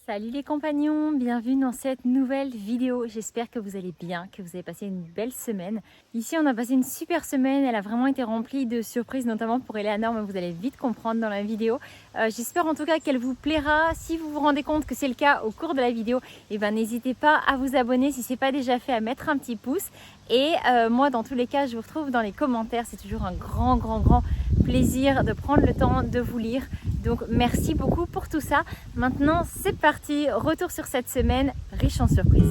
Salut les compagnons, bienvenue dans cette nouvelle vidéo. J'espère que vous allez bien, que vous avez passé une belle semaine. Ici on a passé une super semaine, elle a vraiment été remplie de surprises, notamment pour Eleanor, mais vous allez vite comprendre dans la vidéo. J'espère en tout cas qu'elle vous plaira. Si vous vous rendez compte que c'est le cas au cours de la vidéo, n'hésitez pas à vous abonner si ce n'est pas déjà fait, à mettre un petit pouce. Et moi dans tous les cas, je vous retrouve dans les commentaires. C'est toujours un grand plaisir de prendre le temps de vous lire. Donc merci beaucoup pour tout ça. Maintenant c'est parti, retour sur cette semaine riche en surprises.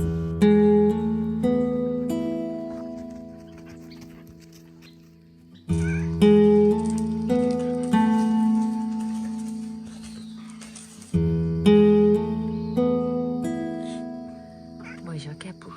Bonjour Capou.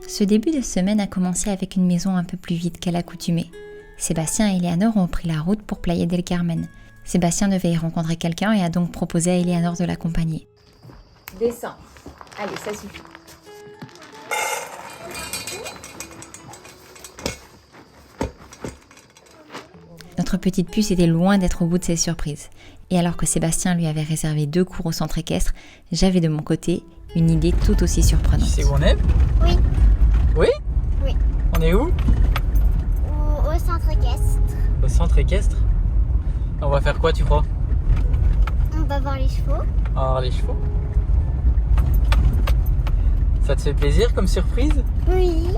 Ce début de semaine a commencé avec une maison un peu plus vide qu'à l'accoutumée. Sébastien et Eleanor ont pris la route pour Playa del Carmen. Sébastien devait y rencontrer quelqu'un et a donc proposé à Eleanor de l'accompagner. Descends. Allez, ça suffit. Notre petite puce était loin d'être au bout de ses surprises. Et alors que Sébastien lui avait réservé 2 cours au centre équestre, j'avais de mon côté une idée tout aussi surprenante. C'est où on est? Oui. Oui? Oui. On est où? Au centre équestre. Au centre équestre. On va faire quoi, tu crois? On va voir les chevaux. On va voir les chevaux. Ça te fait plaisir comme surprise? Oui. Il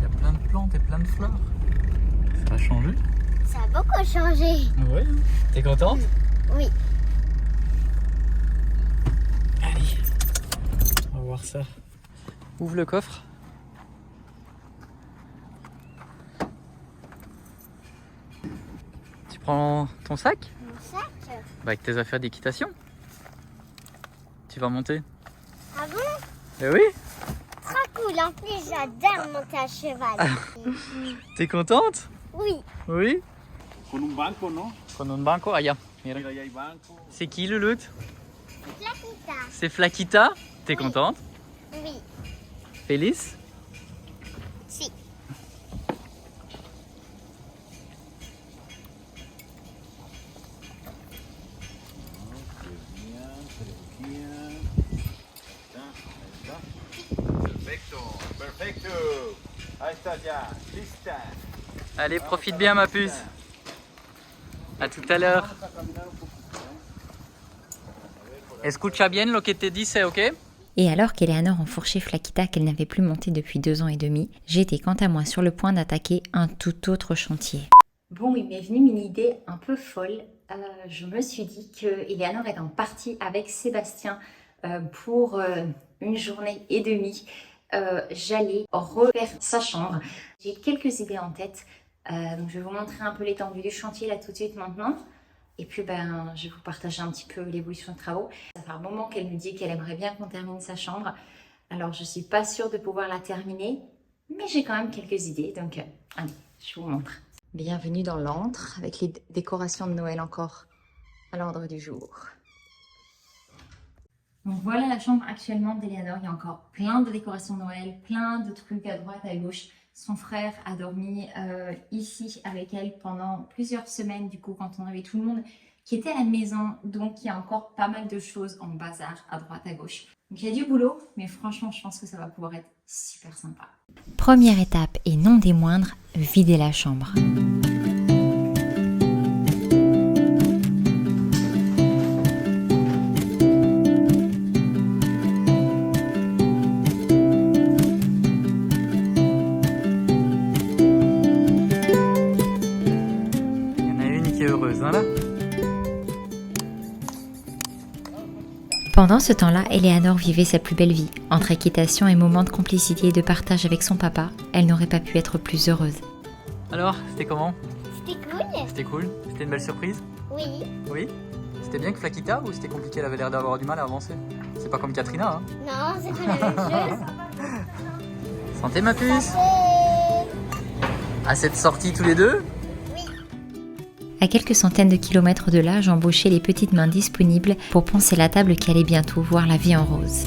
y a plein de plantes et plein de fleurs. Ça a changé? Ça a beaucoup changé. Oui. T'es contente? Oui. Allez. On va voir ça. Ouvre le coffre. Tu prends ton sac? Mon sac. Avec tes affaires d'équitation. Tu vas monter? Ah bon? Eh oui. Trop cool. En plus, j'adore monter à cheval. T'es contente? Oui. Oui. Con un banco, ¿no? Con un banco allá. Mira. Mira, allá hay banco. C'est qui le loot? Flaquita. C'est Flaquita. T'es Oui. contente? Oui. Félix? Si. Perfecto, perfecto. Ahí está ya, lista. Allez, profite bien ma puce. À tout à l'heure. Escucha bien lo que te dice, ok? Et alors qu'Eleanor enfourchait Flaquita qu'elle n'avait plus monté depuis 2 ans et demi, j'étais quant à moi sur le point d'attaquer un tout autre chantier. Bon, il m'est venu une idée un peu folle. Je me suis dit que Eleanor étant partie avec Sébastien pour une journée et demie, j'allais refaire sa chambre. J'ai quelques idées en tête. Donc je vais vous montrer un peu l'étendue du chantier là tout de suite maintenant. Et puis je vais vous partager un petit peu l'évolution de travaux. Ça fait un moment qu'elle me dit qu'elle aimerait bien qu'on termine sa chambre. Alors je ne suis pas sûre de pouvoir la terminer, mais j'ai quand même quelques idées. Donc allez, je vous montre. Bienvenue dans l'antre avec les décorations de Noël encore à l'ordre du jour. Donc voilà la chambre actuellement d'Eleanor. Il y a encore plein de décorations de Noël, plein de trucs à droite, à gauche. Son frère a dormi ici avec elle pendant plusieurs semaines, du coup, quand on avait tout le monde qui était à la maison. Donc, il y a encore pas mal de choses en bazar à droite, à gauche. Donc, il y a du boulot, mais franchement, je pense que ça va pouvoir être super sympa. Première étape, et non des moindres, vider la chambre. Pendant ce temps-là, Eleanor vivait sa plus belle vie. Entre équitation et moments de complicité et de partage avec son papa, elle n'aurait pas pu être plus heureuse. Alors, c'était comment? C'était cool. C'était cool? C'était une belle surprise? Oui. Oui? C'était bien que Flakita ou c'était compliqué? Elle avait l'air d'avoir du mal à avancer. C'est pas comme Katrina, hein? Non, c'est pas la même chose. Santé ma puce! Santé. À cette sortie tous les deux? À quelques centaines de kilomètres de là, j'embauchais les petites mains disponibles pour poncer la table qui allait bientôt voir la vie en rose.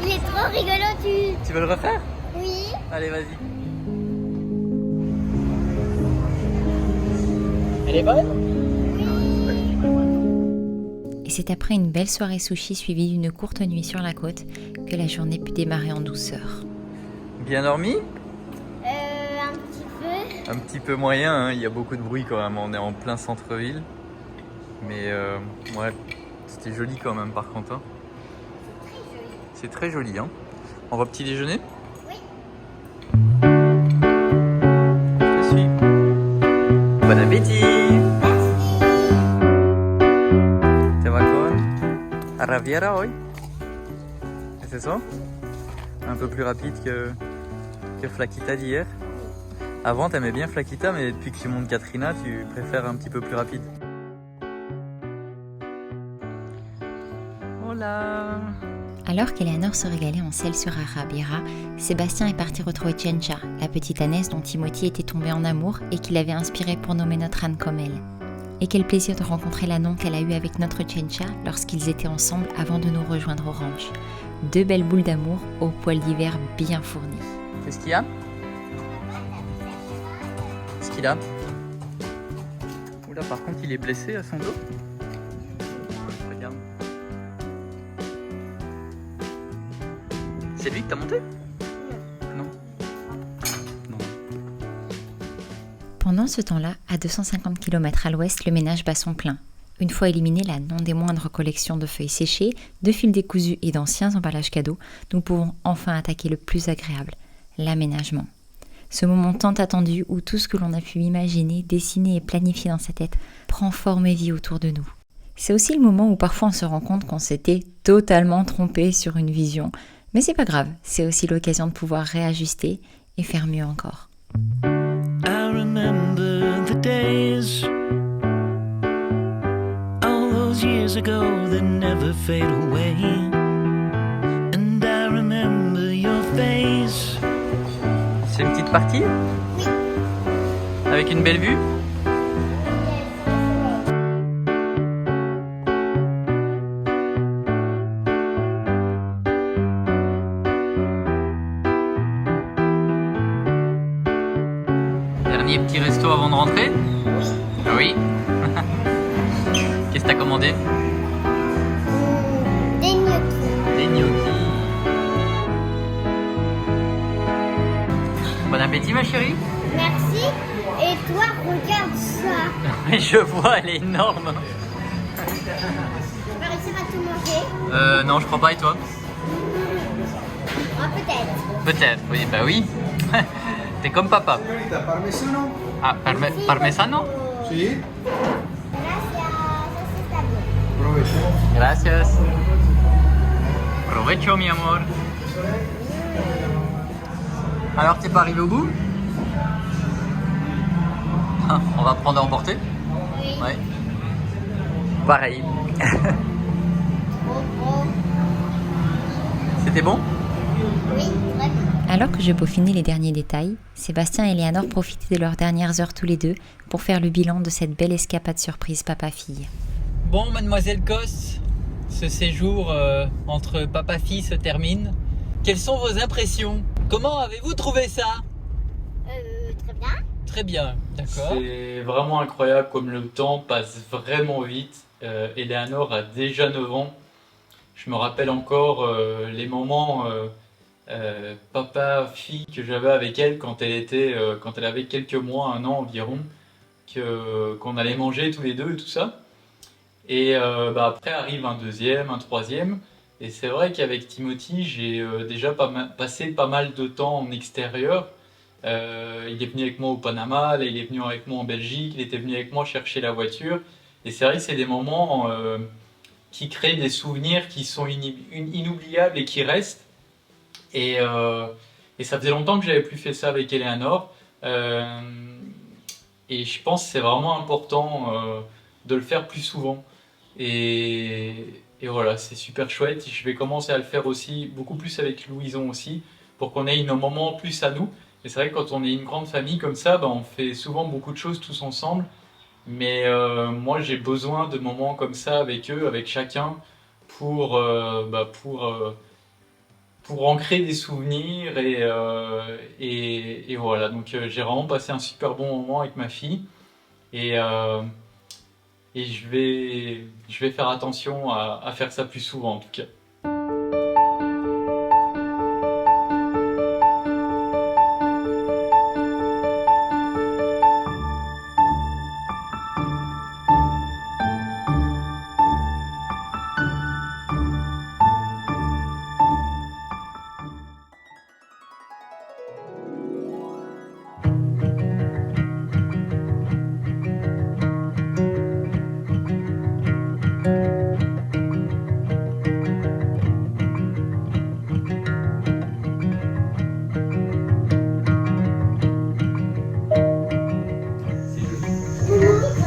Il est trop rigolo, Tu veux le refaire? Oui. Allez, vas-y. Elle est bonne? Et c'est après une belle soirée sushi suivie d'une courte nuit sur la côte que la journée put démarrer en douceur. Bien dormi? Un petit peu. Un petit peu moyen, hein. Il y a beaucoup de bruit quand même, on est en plein centre-ville. Mais ouais, c'était joli quand même par contre. Hein. C'est très joli. Hein. On va petit déjeuner? Oui. Je te suis. Bon appétit! Te va con Arraviera hoy? C'est ça? Un peu plus rapide que Flakita d'hier. Avant t'aimais bien Flakita, mais depuis que tu montes Katrina, tu préfères un petit peu plus rapide. Hola! Alors qu'Eleanor se régalait en selle sur Arrabiera, Sébastien est parti retrouver Chencha, la petite ânesse dont Timothy était tombé en amour et qui l'avait inspiré pour nommer notre âne comme elle. Et quel plaisir de rencontrer l'anon qu'elle a eu avec notre Chencha lorsqu'ils étaient ensemble avant de nous rejoindre au ranch. Deux belles boules d'amour aux poils d'hiver bien fournis. Qu'est-ce qu'il y a? Qu'est-ce qu'il a? Oula, par contre, il est blessé à son dos. Regarde. C'est lui que t'as monté? Non. Non. Pendant ce temps-là, à 250 km à l'ouest, le ménage bat son plein. Une fois éliminée la non des moindres collection de feuilles séchées, de fils décousus et d'anciens emballages cadeaux, nous pouvons enfin attaquer le plus agréable, l'aménagement. Ce moment tant attendu où tout ce que l'on a pu imaginer, dessiner et planifier dans sa tête prend forme et vie autour de nous. C'est aussi le moment où parfois on se rend compte qu'on s'était totalement trompé sur une vision. Mais c'est pas grave, c'est aussi l'occasion de pouvoir réajuster et faire mieux encore. I remember the days, all those years ago that never fade away. And I remember your face. C'est une petite partie? Oui. Avec une belle vue? Dernier petit resto avant de rentrer? Oui. Qu'est-ce que t'as commandé? Des gnocchis. Des gnocchis. Bon appétit ma chérie. Merci. Et toi, regarde ça. Oui, je vois, elle est énorme. Tu vas réussir à tout manger? Non, je crois pas, et toi? Ah, peut-être. Peut-être, oui, bah oui. T'es comme papa. Parmesano? Ah, parmesano? Sí. Gracias. Eso está bien. Provecho. Gracias. Provecho, mi amor. Alors, t'es pas arrivé au bout? Ah, on va prendre à emporter? Oui. Ouais. Pareil. C'était bon? Oui, très bien. Alors que je peaufinais les derniers détails, Sébastien et Eleanor profitaient de leurs dernières heures tous les deux pour faire le bilan de cette belle escapade surprise papa-fille. Bon, mademoiselle Cos, ce séjour entre papa-fille se termine. Quelles sont vos impressions? Comment avez-vous trouvé ça? Très bien. Très bien, d'accord. C'est vraiment incroyable comme le temps passe vraiment vite. Eleanor a déjà 9 ans. Je me rappelle encore les moments papa-fille que j'avais avec elle quand elle avait quelques mois, 1 an environ, qu'on allait manger tous les deux et tout ça. Et après arrive un deuxième, un troisième. Et c'est vrai qu'avec Timothy, j'ai déjà passé pas mal de temps en extérieur. Il est venu avec moi au Panama, là, il est venu avec moi en Belgique, il était venu avec moi chercher la voiture. Et c'est vrai que c'est des moments qui créent des souvenirs qui sont inoubliables et qui restent. Et ça faisait longtemps que j'avais plus fait ça avec Eleanor. Et je pense que c'est vraiment important de le faire plus souvent. Et voilà, c'est super chouette. Je vais commencer à le faire aussi, beaucoup plus avec Louison aussi, pour qu'on ait un moment plus à nous. Et c'est vrai que quand on est une grande famille comme ça, on fait souvent beaucoup de choses tous ensemble. Mais moi, j'ai besoin de moments comme ça avec eux, avec chacun, pour ancrer des souvenirs. Et voilà, donc j'ai vraiment passé un super bon moment avec ma fille. Et je vais faire attention à faire ça plus souvent en tout cas.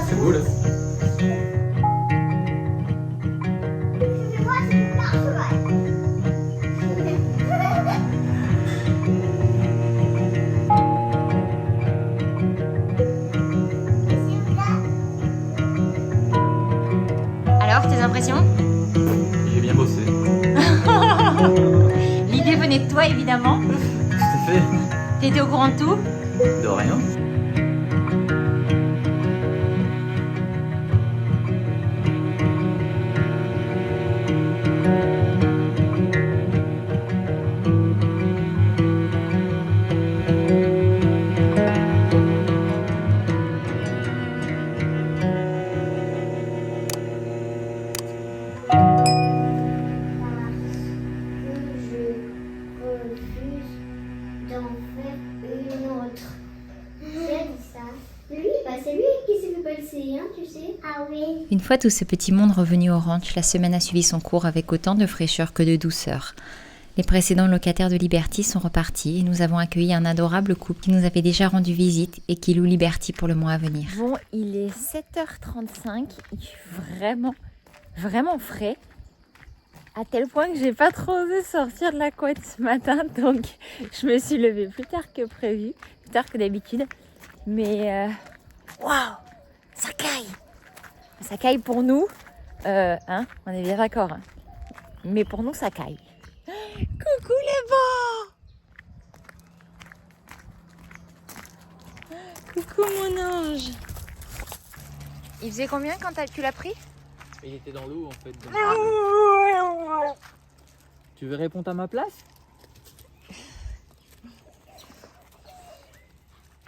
C'est beau là. Alors, tes impressions? J'ai bien bossé. L'idée venait de toi, évidemment. Tout à fait. T'étais au courant de tout? De rien. C'est lui qui s'est fait passer, hein, tu sais. Ah oui. Une fois tout ce petit monde revenu au ranch, la semaine a suivi son cours avec autant de fraîcheur que de douceur. Les précédents locataires de Liberty sont repartis et nous avons accueilli un adorable couple qui nous avait déjà rendu visite et qui loue Liberty pour le mois à venir. Bon, il est 7h35, il est vraiment frais. À tel point que j'ai pas trop osé sortir de la couette ce matin, donc je me suis levée plus tard que prévu, plus tard que d'habitude. Mais waouh, ça caille! Ça caille pour nous, hein, on est bien d'accord. Hein. Mais pour nous, ça caille. Coucou les beaux! Coucou mon ange! Il faisait combien quand tu l'as pris? Il était dans l'eau en fait. Tu veux répondre à ma place?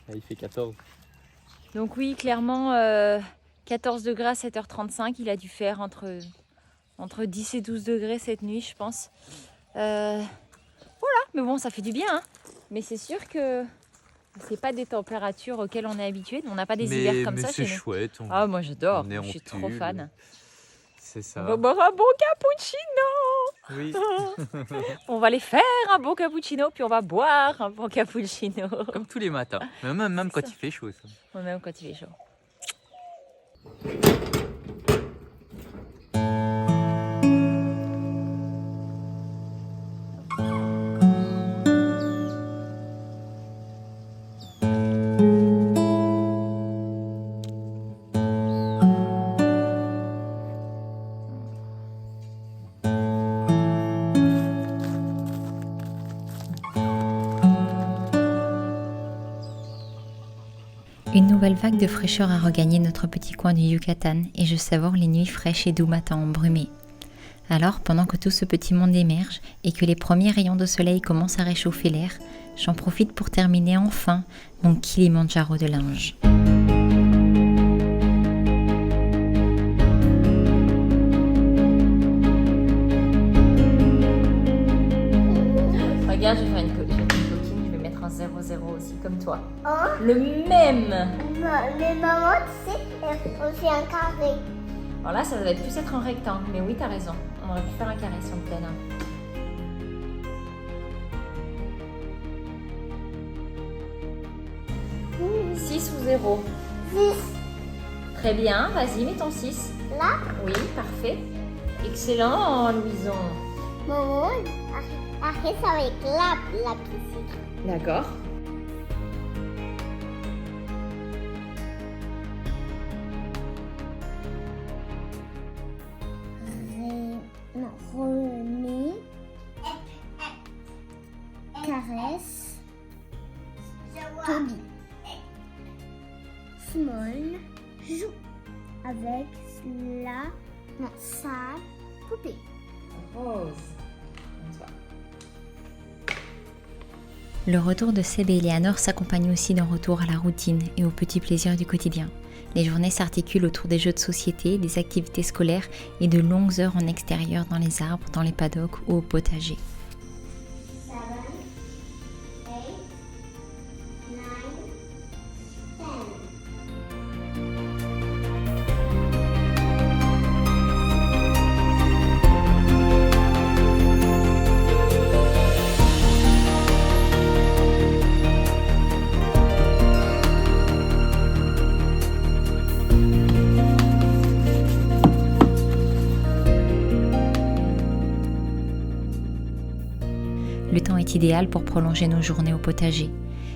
Là, il fait 14. Donc oui, clairement, 14 degrés à 7h35. Il a dû faire entre 10 et 12 degrés cette nuit, je pense. Voilà, mais bon, ça fait du bien. Hein. Mais c'est sûr que c'est pas des températures auxquelles on est habitué. On n'a pas des hivers comme ça chez nous. C'est chouette. Ah, moi j'adore. Je suis trop fan. C'est ça. On va boire un bon cappuccino. Oui. On va aller faire un bon cappuccino, puis on va boire un bon cappuccino. Comme tous les matins. Même quand il fait chaud. Ça. Ouais, même quand il fait chaud. Une nouvelle vague de fraîcheur a regagné notre petit coin du Yucatan et je savore les nuits fraîches et doux matins embrumés. Alors, pendant que tout ce petit monde émerge et que les premiers rayons de soleil commencent à réchauffer l'air, j'en profite pour terminer enfin mon Kilimandjaro de linge. Tiens, je vais faire une coquine, je vais mettre un 0-0 aussi, comme toi. Hein? Le même. Mais maman, tu sais, on fait un carré. Alors là, ça va plus être un rectangle, mais oui, t'as raison. On aurait pu faire un carré si on te donne un. Mmh. 6 ou 0? 6. Très bien, vas-y, mets ton 6. Là, Oui, parfait. Excellent, Louison. maman, après ça va être la piscine. D'accord. René, caresse, Toby, Simone joue avec sa poupée. Rose. Le retour de Seb et Eleanor s'accompagne aussi d'un retour à la routine et aux petits plaisirs du quotidien. Les journées s'articulent autour des jeux de société, des activités scolaires et de longues heures en extérieur dans les arbres, dans les paddocks ou au potager. 7, 8, 9, 10. Le temps est idéal pour prolonger nos journées au potager.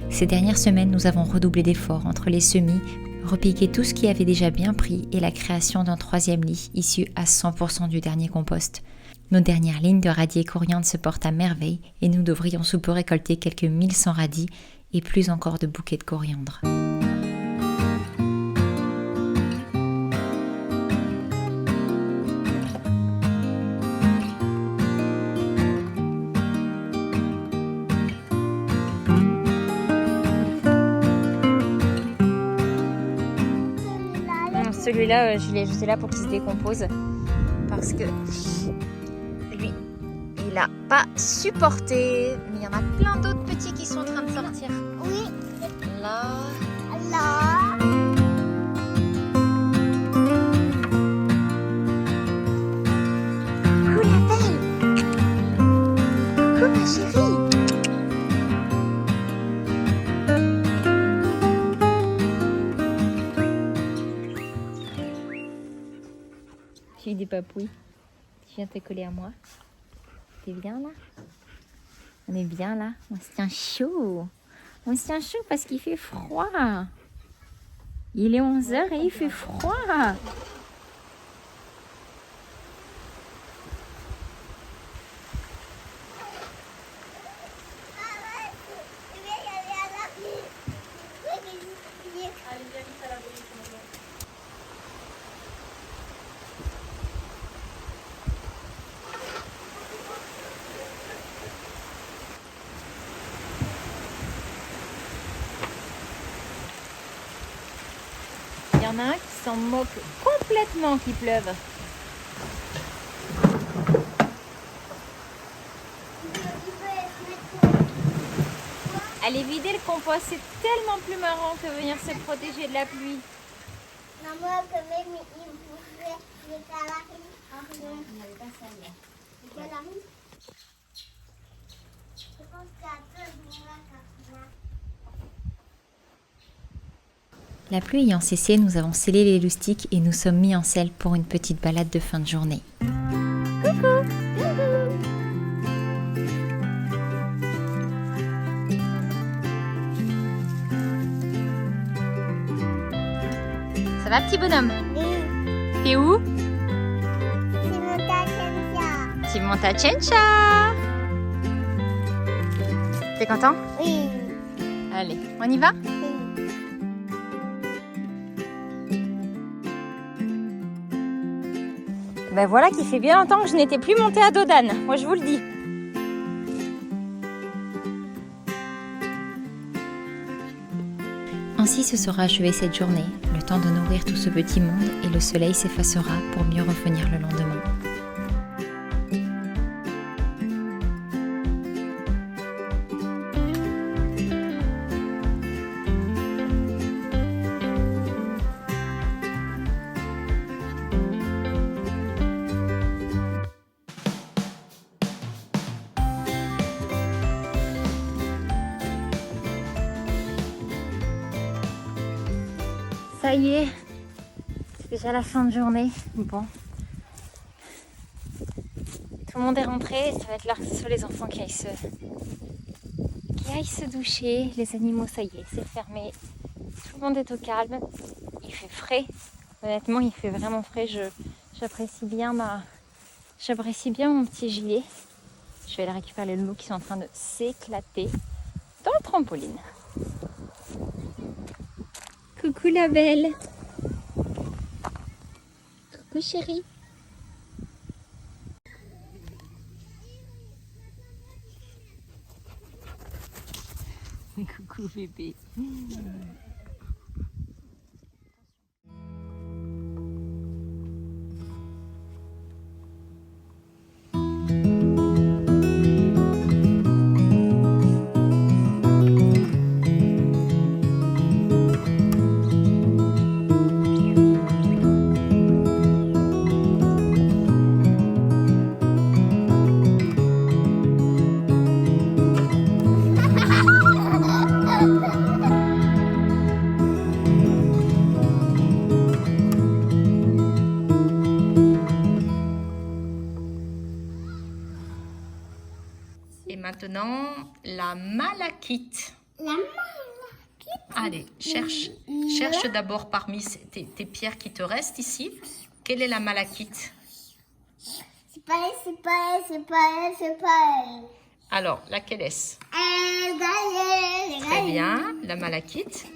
Ces dernières semaines, nous avons redoublé d'efforts entre les semis, repiqué tout ce qui avait déjà bien pris et la création d'un 3e lit issu à 100% du dernier compost. Nos dernières lignes de radis et coriandre se portent à merveille et nous devrions sous peu récolter quelques 1100 radis et plus encore de bouquets de coriandre. Celui-là, je l'ai jeté là pour qu'il se décompose. Parce que lui, il n'a pas supporté. Mais il y en a plein d'autres petits qui sont en train de sortir. Oui, Là. là. Coucou la belle. Coucou ma chérie. J'ai eu des papouilles. Tu viens te coller à moi. T'es bien là? On est bien là? On se tient chaud. On se tient chaud parce qu'il fait froid. Il est 11h et il fait froid. Il y en a un qui s'en moque complètement qu'il pleuve. Aller vider le compost, c'est tellement plus marrant que venir se protéger de la pluie. Maman, quand même, il voulait les calarines. Il n'y avait pas ça là. Les calarines? Je pense qu'à deux, La pluie ayant cessé, nous avons scellé les loustiques et nous sommes mis en selle pour une petite balade de fin de journée. Ça va, petit bonhomme? oui. T'es où? C'est mon tachencha. Tu montes à Chencha. T'es content? Oui. Allez, on y va? Ben voilà qui fait bien longtemps que je n'étais plus montée à Dodane, moi je vous le dis. Ainsi se sera achevée cette journée, le temps de nourrir tout ce petit monde et le soleil s'effacera pour mieux revenir le lendemain. Ça y est, c'est déjà la fin de journée. Bon. Tout le monde est rentré, ça va être l'heure que ce soit les enfants qui aillent se doucher. Les animaux, ça y est, c'est fermé. Tout le monde est au calme. Il fait frais. Honnêtement, il fait vraiment frais. J'apprécie bien mon petit gilet. Je vais aller récupérer les loups qui sont en train de s'éclater dans le trampoline. Coucou la belle. Coucou chérie. Coucou bébé. Et maintenant, la malachite. La malachite. Allez, cherche d'abord parmi tes pierres qui te restent ici. Quelle est la malachite? C'est pas elle, c'est pas elle, c'est pas elle, c'est pas elle. Alors, laquelle est-ce? Elle, Très bien, la malachite.